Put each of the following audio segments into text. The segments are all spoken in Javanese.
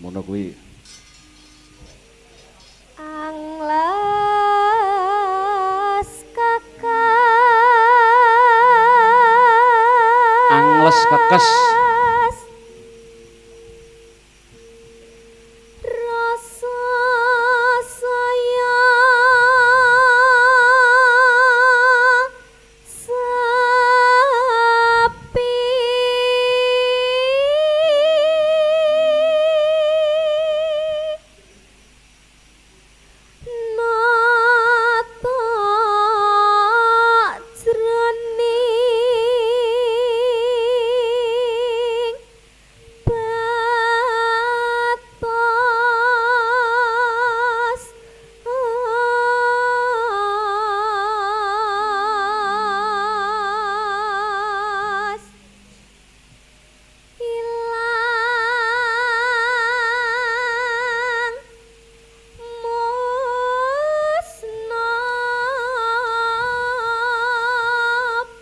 Ngono kuwi. Angles kekes. Angles kekes. Rasa saya sepi. Nata jroning batas ilang musna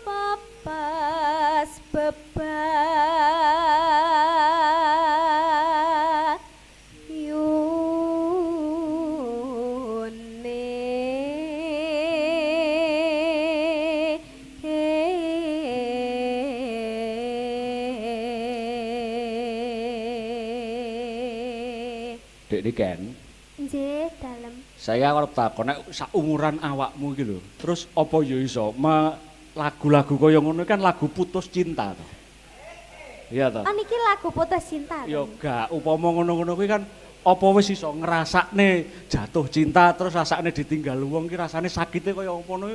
papas Dek Niken, nggih dalem. saya arep takon nek saumuran awakmu iki lho. Terus apa ya iso lagu-lagu kaya ngono kan lagu putus cinta to. Iya to? Oh niki lagu putus cinta. Ya gak upama ngono-ngono kuwi kan apa wis iso ngrasakne jatuh cinta terus rasane ditinggal wong ki rasane sakite kaya apa ngono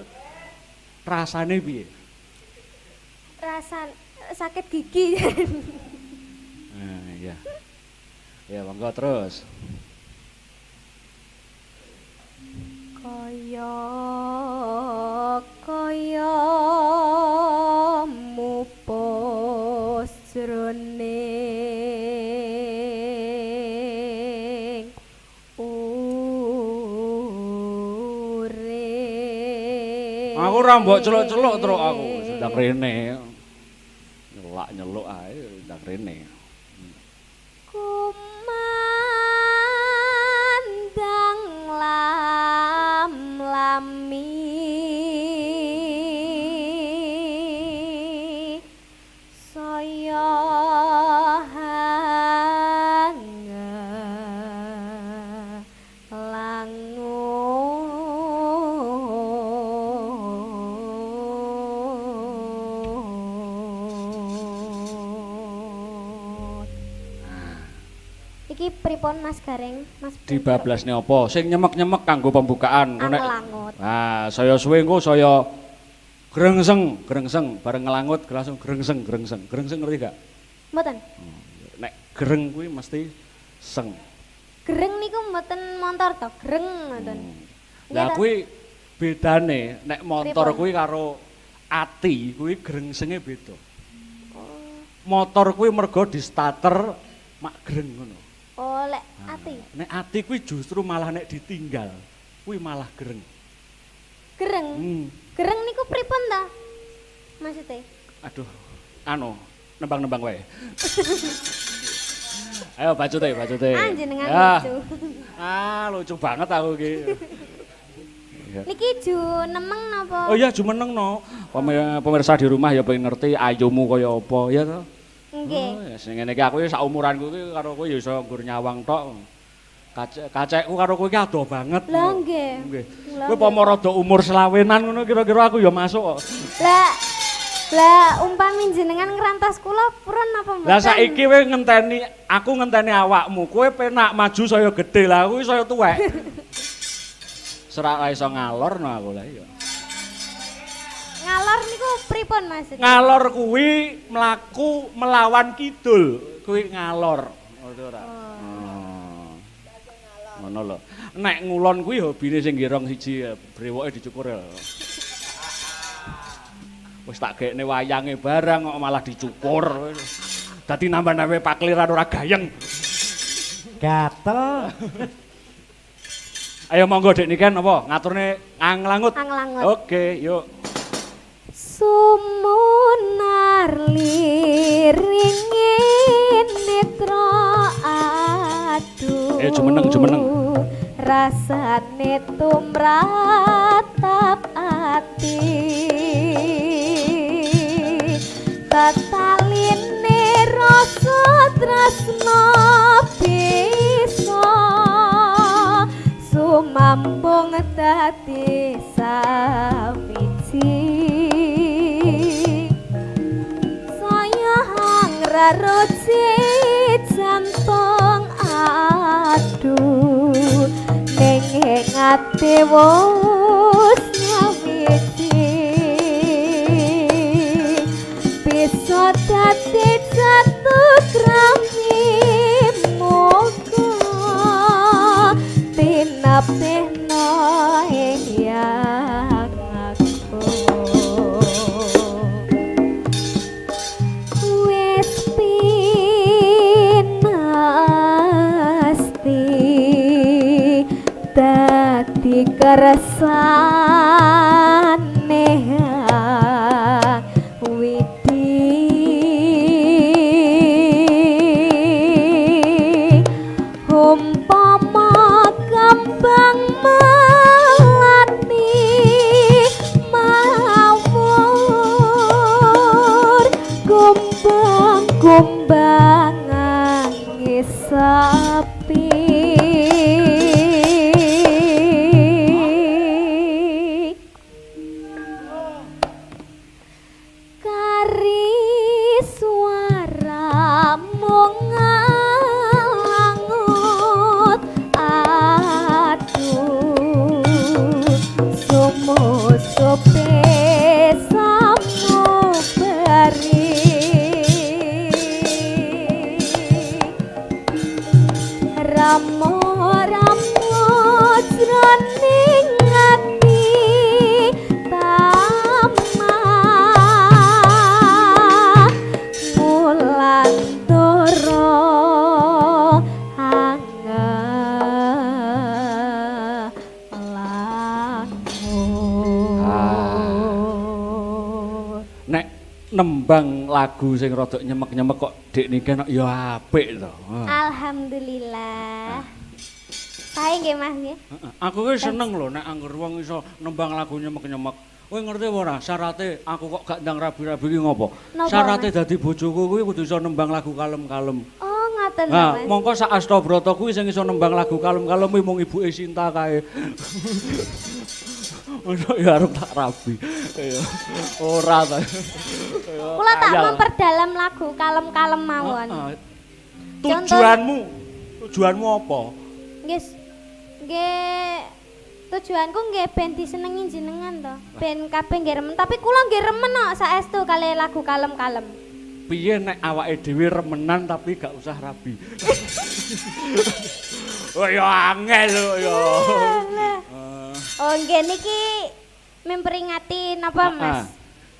rasane piye? Rasa sakit gigi. Nah, iya. Ya monggo terus. Kaya mupus jroning urip. Aku ora mbok celuk-celuk terus aku sedang rene. Nyelak-nyeluk ae sedang rene. Kumandang lam-lami saya langut. Iki pripun Mas Gareng, Mas? Dibablasne apa? Sing nyemek-nyemek kanggo pembukaan. Anglangut. Nah, saya suwe engko saya grengseng bareng ngelangut langsung grengseng. Grengseng ngerti gak? Mboten. Nek gereng kuwi mesti seng. Gereng niku mboten montor to, greng ngoten. Lah kuwi bedane nek motor Pripun? kuwi karo ati kuwi grengsenge beda. Oh, Motor kuwi mergo di starter mak greng ngono. oh lek ati. Nek ati kuwi justru malah nek ditinggal kuwi malah greng. Gereng. Gereng niku pripun ta? Maksudnya? Aduh, nembang-nembang wae. Ayo bacute. Ah jenengan Ya. lucu. Lucu banget aku iki. Ya. Niki ju nemeng napa? Oh iya jumeneng no. Pemirsa di rumah ya pengen ngerti ayumu kaya apa ya to. Nggih. Oh, ya sing ngene iki aku sak umuranku iki karo kowe ya iso nggur nyawang tok. Kacekku karo kowe iki adoh banget. Lah nggih. Nggih. Lah, Kowe pomo rada umur selawenan ngono kira-kira aku ya masuk kok. Lah umpami jenengan ngrantos kula purun napa mboten? Lah saiki kowe aku ngenteni awakmu. Kowe penak maju saya gedhe lah kuwi saya tuwek. Serak iso ngalor no aku lah iya. Ngalor niku pripun maksudnya? Ngalor kuwi mlaku melawan kidul, kuwi ngalor. Ngono ora? Ngono lho. Nek ngulon kuwi hobine sing girong siji brewoke dicukur ya. Wis tak gekne wayange barang kok malah dicukur. Dadi nambah-nambah pakliran ora gayeng. Gatel. Ayo monggo Dek Niken apa ngaturne anglangut. Anglangut. Oke, yuk. Sumunar liringin netra jumeneng. Rasane tumratap ati tataline rasa tresna bisa sumambung dadi sawiji sayang raroci jantung aduh ning ati wis nyawiji bisa dadi jatuh krami moga tinapeno yang aku wis pinasti dadi kersane umpama kembang melati mawur kumbang-kumbangan ngisapi kari suara mongalangut aduh sumusupe samubari ramo-ramo jroning ati tamah mulan doro Nek nembang lagu sing rada nyemek-nyemek kok Dik Niken ya apik to. Alhamdulillah. Sae nggih Mas nggih. Aku ki seneng lho nek angger wong iso nembang lagu nyemek-nyemek. Kowe ngerti apa ora? Syaraté aku kok gak ndang rabi-rabi ki ngopo? Syaraté dadi bojoku kuwi kudu iso nembang lagu kalem-kalem. Oh, ngoten Nah, Mas. mongko sak Astabrata kuwi sing iso nembang lagu kalem-kalem kuwi mung ibuke Sinta kae. Ono ya arep tak rabi. Ya ora ta. Kula tak memperdalam lagu kalem-kalem mawon. Tujuanmu apa? Nggih. Nggih tujuanku nggih ben disenengi jenengan to. Ben kabeh nggih remen, tapi kula nggih remen kok saestu kali lagu kalem-kalem. Piye nek awake dhewe remenan tapi gak usah rabi. Oh ya angel lho ya. Oh nggih niki memperingati napa Mas?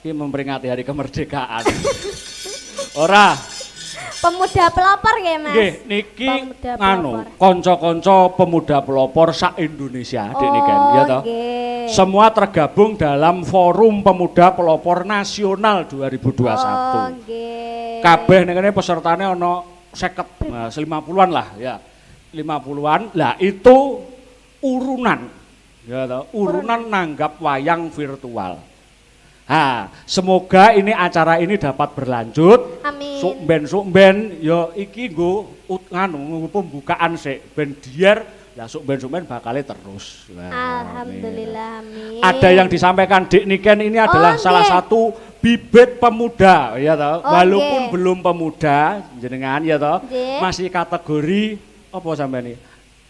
Iki memperingati hari kemerdekaan. Ora. Pemuda pelopor nggih Mas. Nggih, niki Pemuda nganu, pelopor. kanca-kanca pemuda pelopor sak Indonesia, Dik Niken, ya toh. Nggih. Semua tergabung dalam Forum Pemuda Pelopor Nasional 2021. Oh nggih. Kabeh ning kene pesertane ana 50, nah 50-an lah ya. 50-an. Lah itu urunan. Ya toh, urunan nanggap wayang virtual. Semoga ini acara ini dapat berlanjut. Amin. Sukben ya iki nggo nganu pembukaan sik ben dier lah sukben bakale terus. Alhamdulillah amin. Ada yang disampaikan Dik Niken ini adalah salah satu bibit pemuda ya toh. Walaupun belum pemuda jenengan ya toh. Masih kategori apa sampean ini?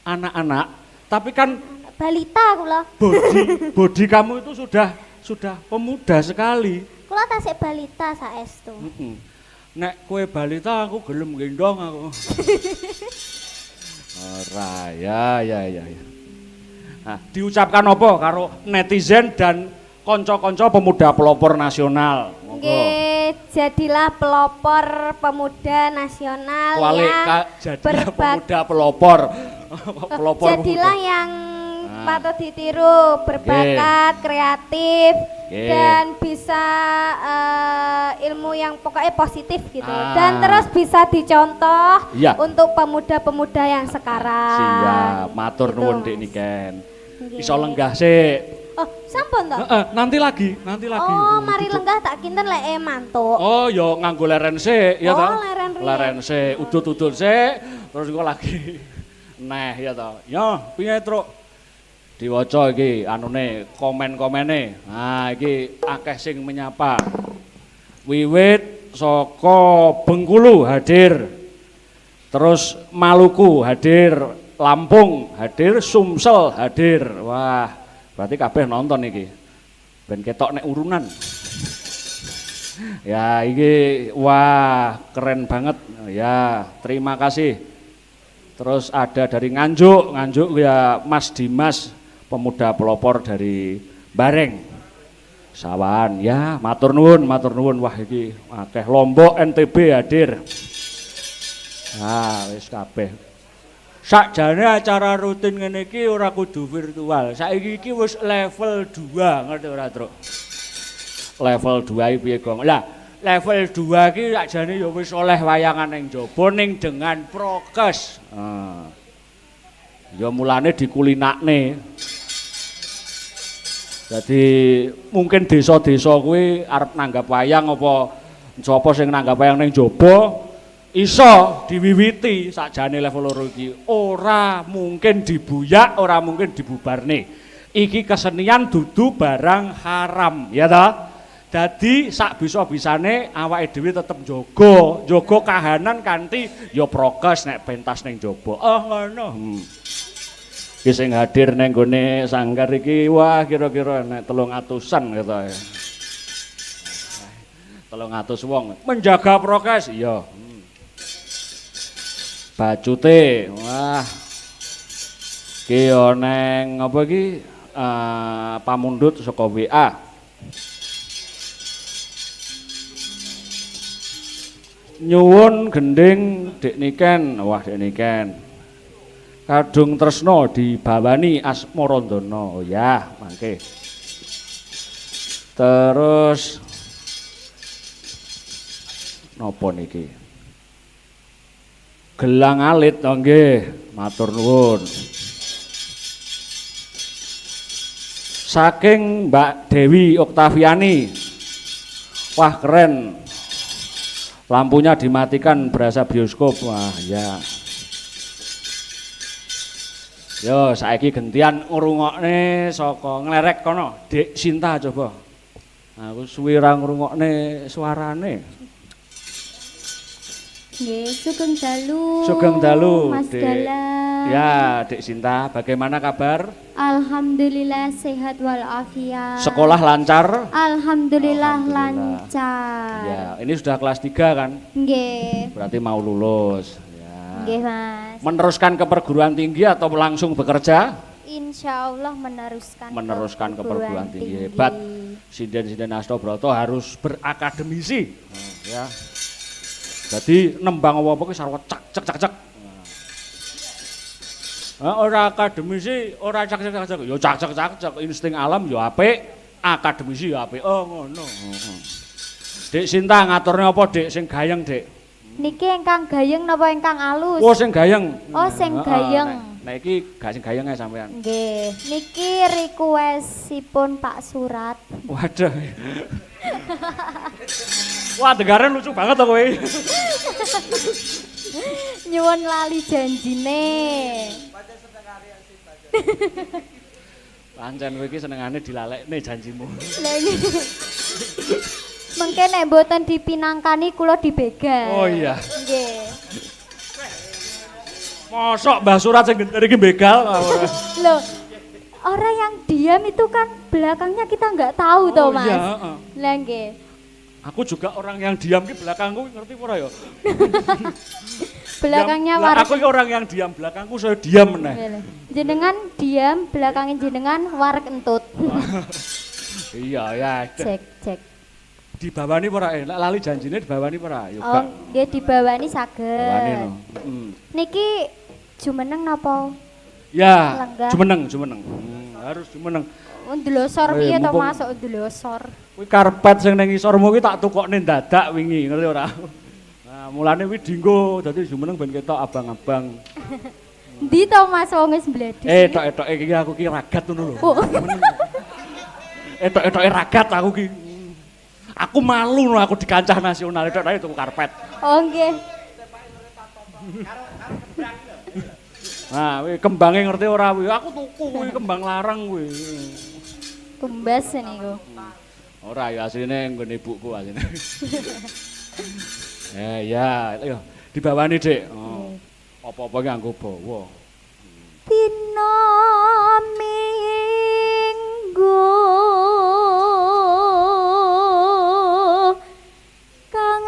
Anak-anak. Tapi kan balita kula. Bodi kamu itu sudah pemuda sekali. Kula tasik balita saestu. Nek kowe balita aku gelem gendong aku. Ora ya. Nah, diucapkan apa karo netizen dan kanca-kanca pemuda pelopor nasional. Nggih, jadilah pelopor pemuda nasional jadilah pemuda pelopor. Pelopor jadilah pemuda. yang patut ditiru, berbakat, kreatif, dan bisa ilmu yang pokoknya positif gitu. Dan terus bisa dicontoh untuk pemuda-pemuda yang sekarang. Siap, matur nuwun Dik Niken. Iso lenggah sik. Oh, sampun toh? Nanti lagi. Oh, mari lenggah tak kinten lek mantuk. Oh, yo nganggo leren sik, ya toh? Oh, leren riyen. Leren sik, udut-udut sik, terus engko lagi. Nah, ya toh. Yo, piye, Truk? Diwaca iki anune, komen-komene. Nah, iki akeh sing menyapa. Wiwit saka Bengkulu hadir. Terus Maluku hadir, Lampung hadir, Sumsel hadir. Wah, berarti kabeh nonton iki. Ben ketok nek urunan. Ya, iki wah, keren banget. Ya, terima kasih. Terus ada dari Nganjuk ya Mas Dimas, pemuda pelopor dari Bareng. Sawan, ya, matur nuwun. Wah, iki akeh. Lombok NTB hadir. Wis kabeh. Sakjane acara rutin ngene iki ora kudu virtual. Saiki iki wis level 2, ngerti ora, Truk? Level 2 iki piye, Gong? Lah, level 2 iki sakjane ya wis oleh wayangan ning jaba ning dengan prokes. Ya mulane dikulinakne. Jadi mungkin desa-desa kuwi arep nanggap wayang apa sapa sing nanggap wayang ning jaba iso diwiwiti sakjane level 2 iki. Ora mungkin dibuyak, ora mungkin dibubarne. Iki kesenian dudu barang haram, ya ta? Dadi sak bisa-bisane awake dhewe tetep jaga kahanan kanthi ya prokes nek pentas ning jaba. Ngono. Iki sing hadir ning gone sanggar iki wah kira-kira nek 300-an gitu ya. 300 wong menjaga prokes, iya. Bacute, wah, ki neng apa ki pamundut saka WA. Nyuwun gending Dik Niken, wah Dik Niken. Kadung tresno dibawani Asmarandana, oh ya, mangke. Terus napa niki? Gelang alit, oh nggih, matur nuwun. Saking Mbak Dewi Oktaviani, wah keren. Lampunya dimatikan berasa bioskop, wah ya. Yo, saiki gentian ngrungokne saka nglerek kono, Dek Sinta coba. Aku suwi ra ngrungokne suarane. Nggih, sugeng dalu, Mas Dalang. Ya, Dek Sinta, bagaimana kabar? Alhamdulillah sehat walafiat. Sekolah lancar? Alhamdulillah lancar. Ya, ini sudah kelas 3 kan? Nggih. Berarti mau lulus. Ya. Nggih, Mas. Meneruskan ke perguruan tinggi atau langsung bekerja? Insya Allah meneruskan ke perguruan tinggi. Hebat. Sinden Astobroto harus berakademisi. Ya. Jadi nembang apa-apa ki sarwa cak. Ora akademisi, ora cak. Ya cak. Insting alam ya apik, akademisi ya apik. Oh ngono. Dek Sinta ngaturne apa, Dek? Sing gayeng, Dek? Niki ingkang gayeng napa ingkang alus? Oh, sing gayeng. Oh, sing gayeng. Nah iki gak sing gayeng ae sampean. Nggih. Niki requestipun Pak Surat. Waduh. Wah, dengaran lucu banget to kowe. Nyuwun lali janjine. Pancen kowe iki senengane dilalekne janjimu. Lah ini. Mengke nek mboten dipinangkani kula dibegal. Oh iya. Nggih. Mosok Mbah Surat sing genter iki begal ora. Loh, orang yang diam itu kan belakangnya kita nggak tahu toh, Mas. Iya, Lah nggih. Aku juga orang yang diam di belakangku, ngerti ora ya? Belakangnya diam, aku orang yang diam belakangku saya diam meneh. Jenengan diam, belakangnya jenengan warek entut. Iya ya. Cek. Dibawani ora lali janjine dibawani ora? Ya oh, nggih dibawani saged. Bawani no. Niki jumeneng napa Ya, Lenggah. jumeneng. Harus jumeneng. Ndelosor piye to masuk ndelosor. Kuwi karpet sing ning ngisormu ki tak tukokne dadak wingi, ngerti ora? Nah, mulane kuwi dienggo dadi jumeneng ben ketok abang-abang. Ndi to Mas wong wis mbledhes. Etok-etoke iki aku ki ragat ngono lho. Etok-etoke ragat aku ki. Aku malu no aku di kancah nasional etok-etoke tuku karpet. Oh nggih. Nah, kuwi kembange ngerti ora kuwi? Aku tuku kuwi kembang larang kuwi. Kembas niku. Ora ya asline nggone ibuku asline. Ya, ayo dibawani, Dik. Apa-apa ki nganggo bawa. Dina Minggu kang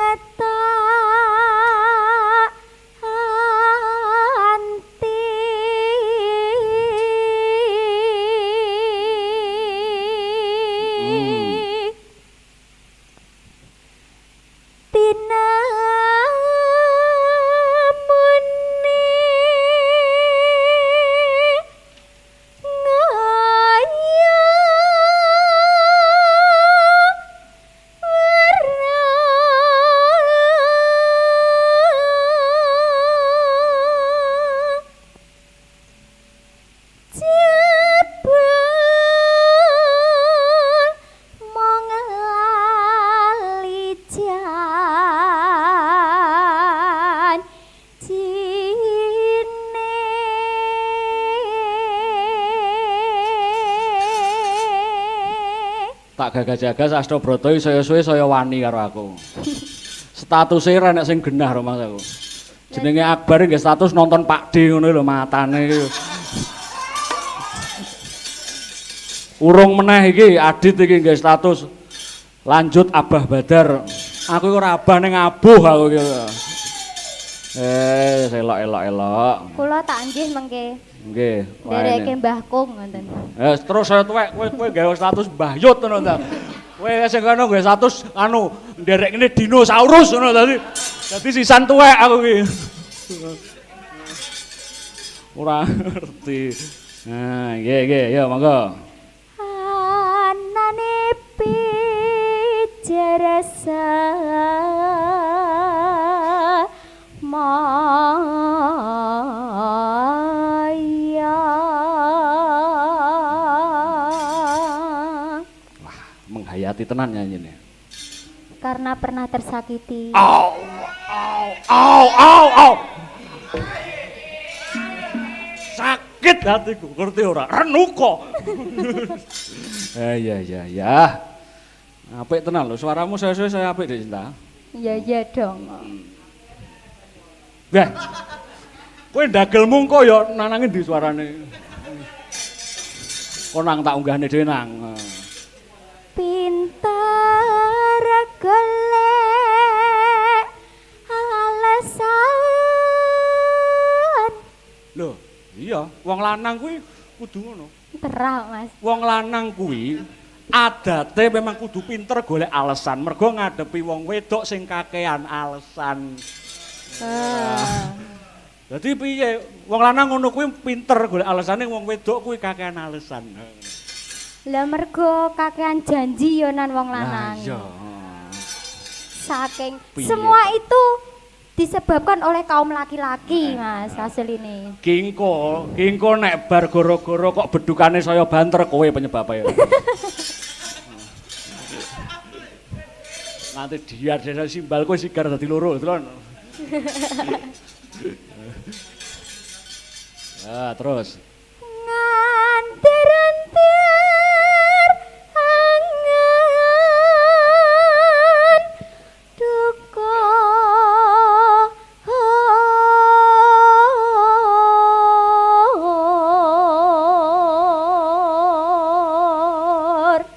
tak gagas-gagas Astobrata iki saya suwe saya wani karo aku. Statuse ra nek sing genah ro Mas aku. Jenenge Akbar nggih status nonton Pak D ngono lho matane iki. Urung meneh iki Adit iki nggih status lanjut Abah Badar. Aku iku ora abah ning abuh aku iki. Elok. Kula tak nggih mengke. Nggih. Ndereke Mbah Kung ngoten. Terus saya tuwek kowe gawe status Mbah Yut ngono ta. Kowe sing kono gawe status anu nderekne dinosaurus ngono dadi sisan tuwek aku iki. Ora ngerti. Nah, nggih, ya monggo. Anane pijarasa Menghayati tenan nyanyinya. Karena pernah tersakiti. Au. Sakit hatiku, ngerti ora? Renuko. Ya. Apik tenan lho, suaramu saya apik Dik Cinta. Iya dong. Wah. Kowe ndagelmu engko ya nanange ndi suarane. Kok nang tak unggahne dhewe nang. Pinter golek alasan. Loh, iya, wong lanang kuwi kudu ngono. Terah, Mas. Wong lanang kuwi adate memang kudu pinter golek alasan. Mergo ngadepi wong wedok sing kakean alasan. Dadi piye? Wong lanang ngono kuwi pinter golek alasane, wong wedok kuwi kakean alasan. Lah mergo kakean janji yo nan wong lanang. Iya. Saking semua itu disebabkan oleh kaum laki-laki, Mas, hasil ini. Kingko nek bar goro-goro kok bedukane saya banter kowe penyebabnya. Nanti dia desa simbal kowe sigar dadi loro, Tron. Ya, terus. Nganter-anter angan duka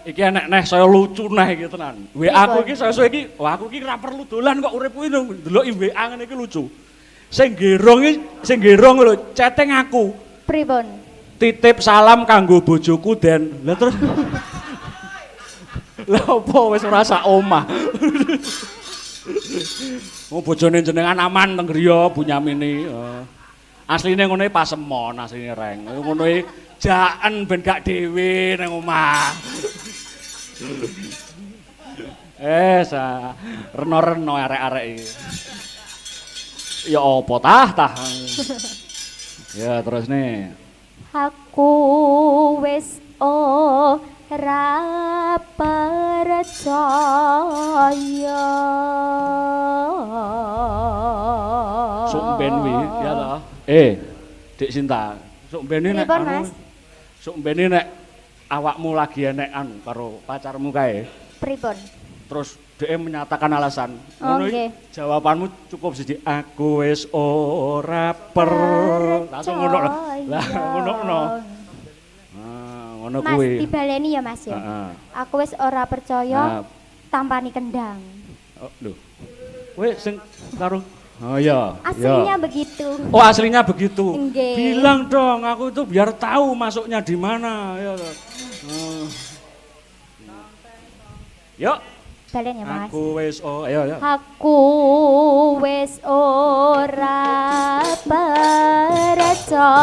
Iki enek neh saya lucu neh iki tenan. WA aku iki saya iki, wah aku iki ora perlu dolan kok urip kuwi ndeloki WA ngene iki lucu. Sing gerong lho chatting aku. pripun? Titip salam kanggo bojoku Den. Lah terus Lah opo wis ora sak omah. Oh bojone jenengan aman teng griya Bunyamini. Asline ngono pasemon asline reng. Ngono jaken ben gak dhewe nang omah. Reno-reno arek-arek iki. Ya apa tah. Ya terus nih. Aku wis ora percaya. Sok ben wi ya toh. Dik Sinta, sok ben nek sok ben nek awakmu lagi enek anu karo pacarmu kae. Pripun? Terus dia menyatakan alasan. Ngono jawabanmu cukup siji. Aku wis ora langsung ngono. Lah ngono. Ngono kuwi. Mas dibaleni ya Mas ya. Aku wis ora percaya tampani kendang. Oh, lho. Kowe sing karo oh iya. Aslinya begitu. Oh, aslinya begitu. Enggak. Bilang dong, aku itu biar tahu masuknya di mana. Ya. Yuk. Balen ya Mas. Aku wis ayo. Aku wis ora percaya.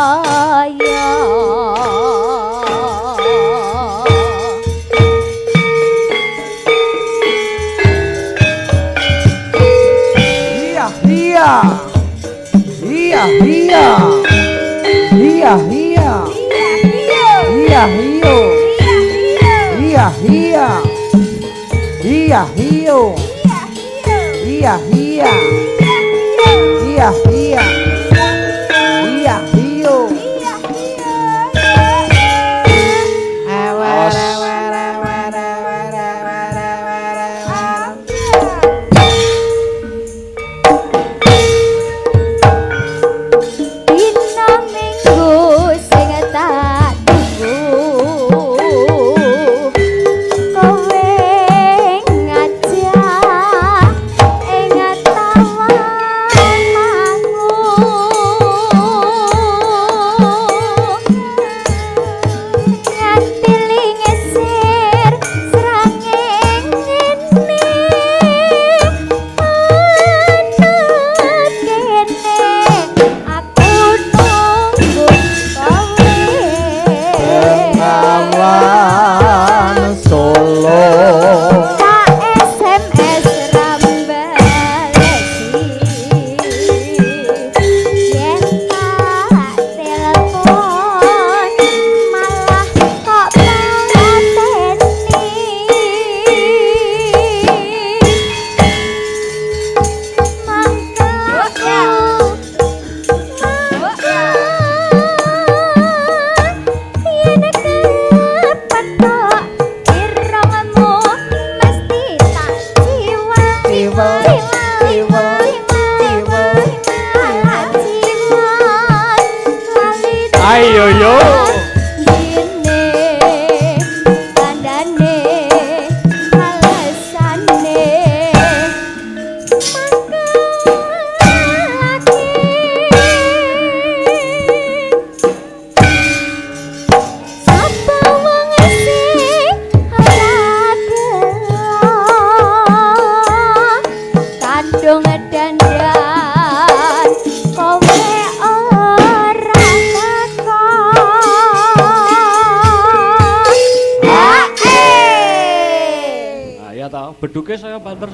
Beduke saya banter.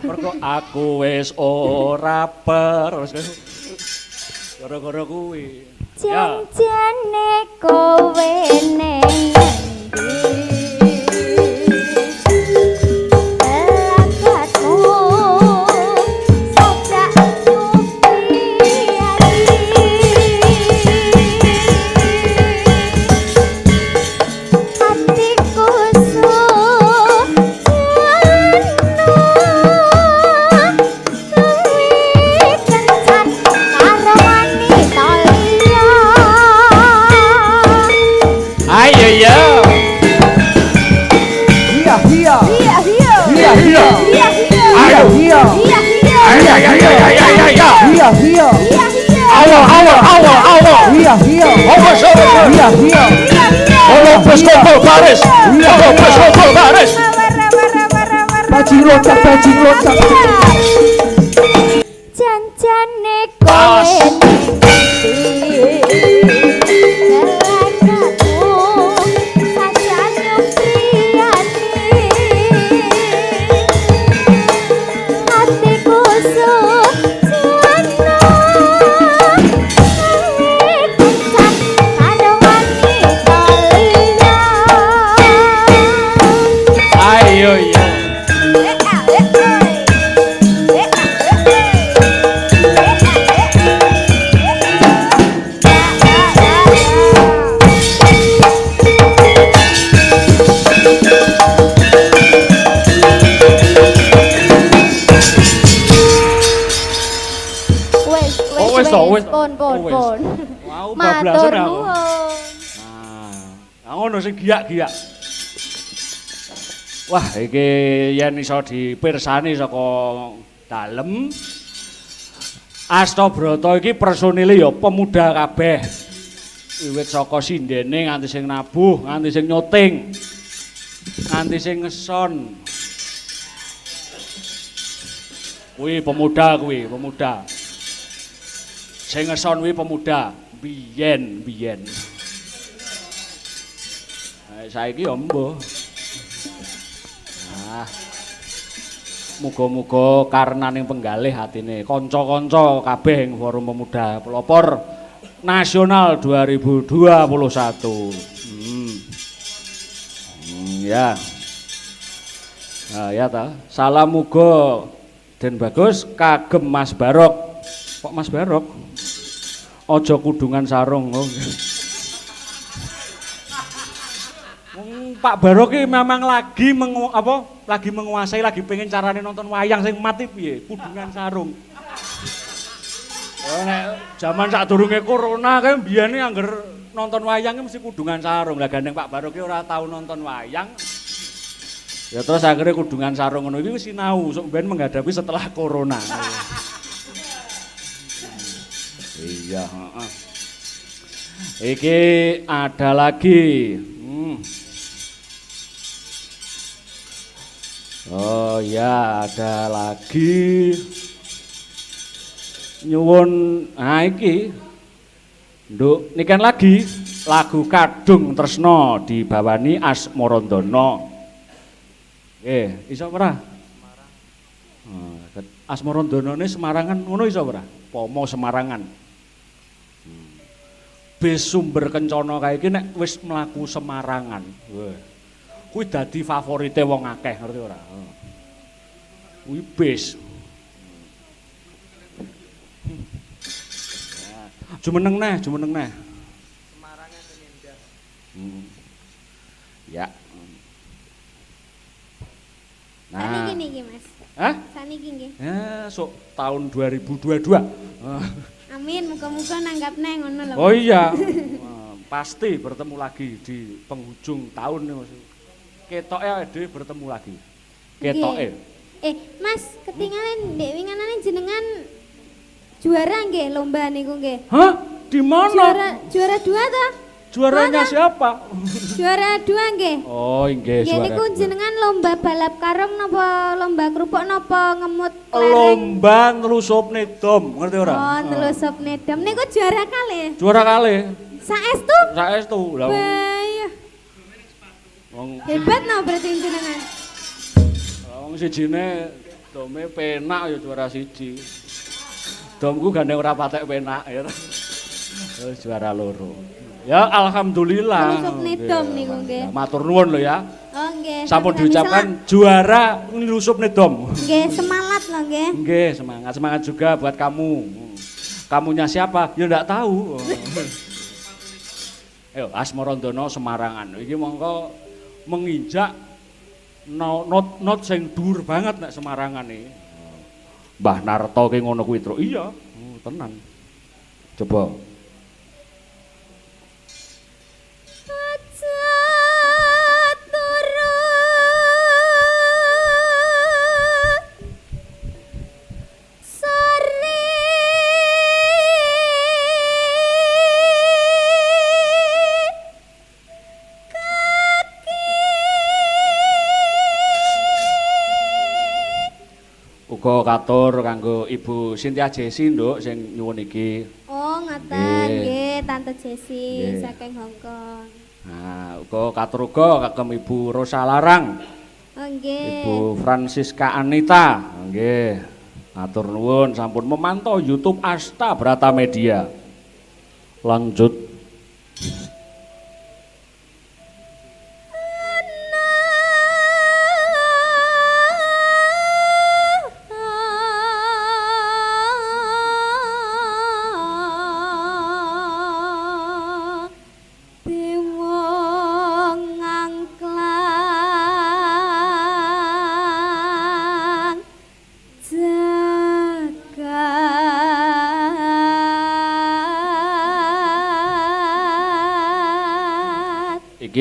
Mergo aku wis ora gara-gara kuwi. Janjane kowe neng ndi? Bajing loncat. Janjane kowe Mau Matur bablasan aku. nuwun. Nah, ngono sing giyak-giyak. Wah, iki yen iso dipirsani saka dalem. Astabrata iki personile ya pemuda kabeh. Wiwit saka sindene nganti sing nabuh, nganti sing nyuting. Nganti sing ngeson. Kuwi pemuda kuwi, pemuda. Sing ngeson kuwi pemuda, biyen. Saiki ya mbuh. Muga-muga karenaning penggalih atine kanca-kanca kabeh ing Forum Pemuda Pelopor Nasional 2021. Ya. Ya ta. Salam muga Den Bagus kagem Mas Barok. Kok Mas Barok? Aja kudungan sarung. Pak Barok iki memang lagi menguasai, lagi pengen carane nonton wayang sing mati piye, kudungan sarung. Nek jaman sadurunge corona kae biyene angger nonton wayang mesti kudungan sarung. Lah gandeng Pak Barok iki ora tau nonton wayang. Ya terus akhirnya kudungan sarung ngono iki wis sinau sok ben menghadapi setelah corona. Iya, heeh. Iki ada lagi. Oh ya, ada lagi. Nyuwun, iki. Nduk, nikan lagi lagu Kadung Tresno dibawani Asmarandono. Iso ora? Asmarandonone Semarangan ngono iso ora? Pomo Semarangan. Bis sumber kencana kae iki nek wis mlaku Semarangan. Kuwi dadi favorite wong akeh, ngerti ora? Kuwi bis. Jumeneng neh. Semarangan Senindas. Ya. Nah. Saniki niki, Mas. Hah? Saniki nggih. Ya, sok tahun 2022. Amin, muga-muga nanggapne ngono lho. Oh iya. Pasti bertemu lagi di penghujung tahun nih Mas. Ketoke dhewe bertemu lagi. Ketoke. Mas, ketinggalan ndek winganane jenengan juara nggih lomba niku nggih. Hah? Di mana? Juara 2 ta? Juaranya siapa? Juara 2 nggih. Oh, nggih juara. Nggih niku jenengan lomba balap karung napa lomba kerupuk napa ngemut klereng? Lomba nelusupne dom, ngerti ora? Oh, nelusupne dom niku juara kalih. Juara kalih. Saestu? Saestu. Lah. Hebat no berarti jenengan. Wong sijine dome penak ya juara siji. Domku gandeng ora patek penak ya. Terus juara loro. Ya alhamdulillah. Nelusupne dom niku nggih. Matur nuwun lho ya. Oh nggih. Sampun diucapkan juara nelusupne dom. Nggih, semangat lho nggih. Nggih, semangat juga buat kamu. Kamunya siapa? Ya ndak tahu. Ayo Asmarandono Semarangan. Iki mongko menginjak not sing dhuwur banget nek Semarangan iki. Mbah Narto ki ngono kuwi, Truk. Iya, tenan. Coba. Uga katur kanggo Ibu Cynthia Jessy nduk sing nyuwun iki. Oh, ngaten nggih, Tante Jessy saking Hong Kong. Nah, uga katur uga kagem Ibu Rosa Larang. Oh, nggih. Ibu Francisca Anita. Nggih. Matur nuwun sampun memantau YouTube Asta Brata Media. Lanjut.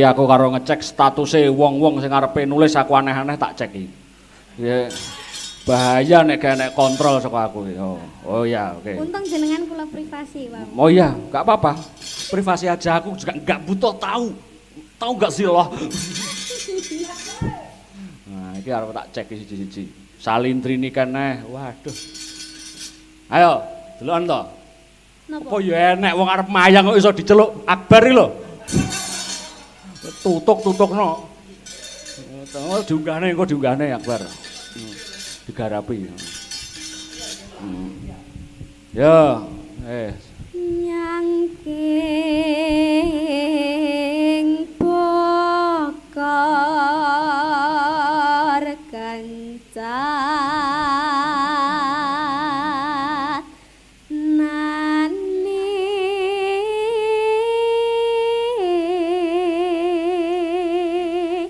Iki aku karo ngecek statuse wong-wong sing arepe nulis aku aneh-aneh tak cek iki. Ya bahaya nek gak nek kontrol saka aku. Oh ya, oke. Untung jenengan kula privasi, Pak. Oh iya, gak apa-apa. Privasi aja aku juga gak butuh tahu. Tahu gak sih loh? Nah, iki arep tak cek siji-siji. Salintrini kan waduh. Ayo, delokan to. Napa? Apa ya enek wong arep mayang kok iso diceluk Akbar iki lho. Tutuk-tutukno. Diunggahne engko diunggahne Akbar. Digarapi. Ya, nyangking bokor kancanane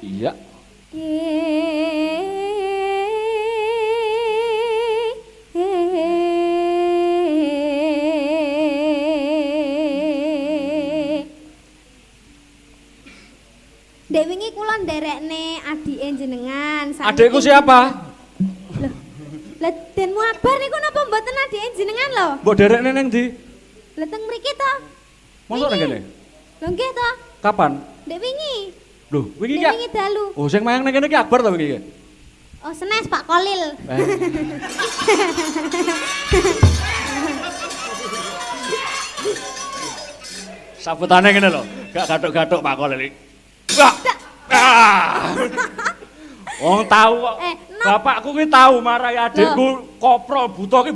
iya. Dek wingi kula nderekne adike jenengan. Adikku siapa? Lah Den Muakbar niku napa mboten adike jenengan lho? Mbok derekne ning ndi? Lah teng mriki to. Mosok nang kene? Lho nggih to. Kapan? Dek wingi. Lho, wingi Dek ki. wingi dalu. Oh, sing mayang ning kene ki Akbar ta wingi ki? Oh, senes Pak Kolil. Sabutane ngene lho, gak gathuk-gathuk Pak Kolil iki. Wah. Ah. Wong tahu kok. Bapakku ki tahu marai adikku koprol buta ki